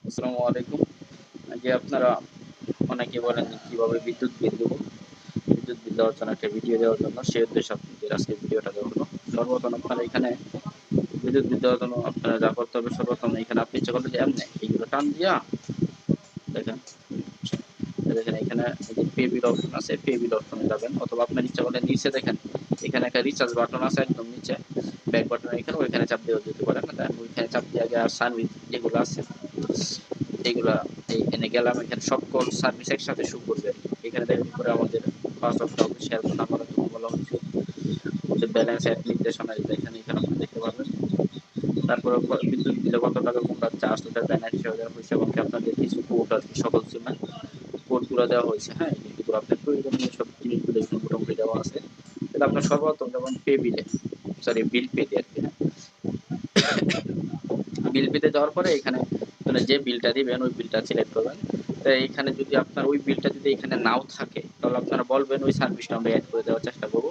আসসালামু আলাইকুম। যে আপনারা অনেকে বলেন যে কিভাবে বিদ্যুৎ বিল দেবো। বিদ্যুৎ বিল দেওয়ার জন্য একটা ভিডিও দেওয়ার জন্য সেই উদ্দেশ্যে আপনাদের আজকে ভিডিওটা দেওয়া হলো। সর্বপ্রথম আপনারা এখানে বিদ্যুৎ বিল দেওয়ার জন্য আপনারা যা করতে হবে সর্বপ্রথম এখানে আপনি ইচ্ছা করলে যে এমনি এইগুলো টান দিয়া দেখেন দেখেন এখানে এই যে পে বিল অপশন আছে, পে বিল অপশনে যাবেন অথবা আপনার ইচ্ছা করলে নিচে দেখেন এখানে একটা রিচার্জ বাটন আছে একদম নিচে ব্যাক বাটন এখানে ওইখানে চাপ দিয়েও দিতে পারেন। ওইখানে চাপ দিয়ে আগে আর সার্ভিস যেগুলো আছে এগুলা এখানে গেলাম, এখানে সকল সার্ভিস একসাথে শো করবে। এখানে দেখেন উপরে আমাদের পাসওয়ার্ডটা শেয়ার নাম্বার বলা হচ্ছে, ওদের ব্যালেন্স অ্যাড নির্দেশনা এখানে এখানে আপনি দেখতে পারবেন। তারপরে বিদ্যুৎ বিলে কত টাকা কোনটা চার্জ ওটার ব্যানার হিসেবে দেওয়া হয়েছে এবং আপনাদের কিছু কোড আর কি সকল সিমে কোডগুলো দেওয়া হয়েছে। হ্যাঁ, এগুলো আপনার প্রয়োজনীয় সব জিনিসগুলো এখানে মোটামুটি দেওয়া আছে। তাহলে আপনার সর্বপ্রথম যেমন পে বিলে সরি বিল পেতে আর কি, হ্যাঁ, বিল পেতে যাওয়ার পরে এখানে মানে যে বিলটা দিবেন ওই বিলটা সিলেক্ট করবেন। তো এখানে যদি আপনার ওই বিলটা যদি এখানে নাও থাকে তাহলে আপনারা বলবেন ওই সার্ভিসটা আমরা অ্যাড করে দেওয়ার চেষ্টা করবো।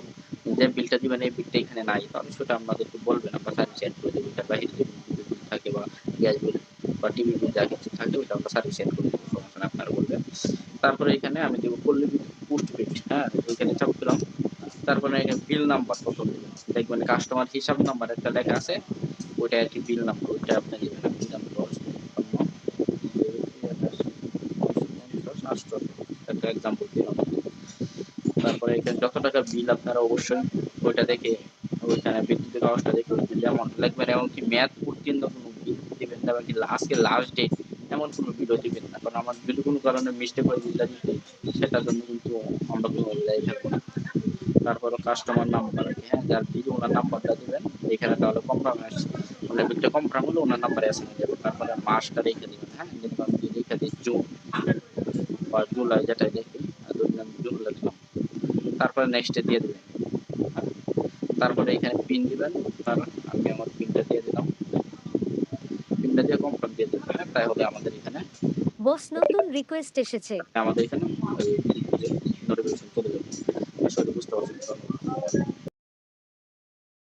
যে বিলটা দিবেন এই বিলটা এখানে নাই তাহলে সেটা আমাদেরকে বলবেন, আমরা সার্ভিস অ্যাড করে দেবো। এটার বাহিরে যদি বিল থাকে বা গ্যাস বিল বা টিভি বিল যা কিছু থাকে ওইটা আমরা সার্ভিস অ্যাড করে দেবো, সমস্যা নেই, আপনারা বলবেন। তারপরে এখানে আমি দেবো পল্লী বিদ্যুৎ পোস্টপেড, হ্যাঁ, ওইখানে চাপ দিলাম। তারপরে এখানে বিল নাম্বার প্রথম দিবেন, দেখবেন কাস্টমার হিসাব নাম্বার একটা লেখা আছে, ওইটা আর কি বিল নাম্বার, ওইটা আপনি দিবেন। আমি দিলাম 10 একটা এক্সাম্পল দিলাম। তারপরে এখানে যত টাকা বিল আপনারা অবশ্যই ওইটা দেখে ওইখানে বিদ্যুতের কাগজটা দেখে ওই বিল এমন লিখবেন, এমনকি মেয়াদ উত্তীর্ণ কোনো বিল দিবেন না, কি আজকে লাস্ট ডেট এমন কোনো বিলও দিবেন না, কারণ আমার যদি কোনো কারণে মিস্টেক হয় বিলটা দিতে সেটার জন্য কিন্তু আমরা কোনো দায়ী থাকবো না। তারপরে কাস্টমার নাম্বার আছে, হ্যাঁ, যার বিল ওনার নাম্বারটা দিবেন এখানে, তাহলে কম্প্রোমাইজ মানে বিলটা কনফার্ম হলে ওনার নাম্বারে অ্যাসাইন যাবে। তারপরে মাসটা রেখে দিবেন, হ্যাঁ, যেরকম আমি রেখে দিই জুন বা জুলাই, যেটাই দেখি ধরুন আমি জুন লিখলাম। তারপরে নেক্সটে দিয়ে দেবেন। তারপরে এখানে পিন দিবেন, কারণ আমি আমার পিনটা দিয়ে দিলাম, পিনটা দিয়ে কনফার্ম দিয়ে দেবেন, হ্যাঁ, তাহলে আমাদের এখানে বস নতুন রিকোয়েস্ট এসেছে। আমাদের এখানে ওই নোটিফিকেশন চলে যাবে। আসলে বুঝতে পারছেন তো?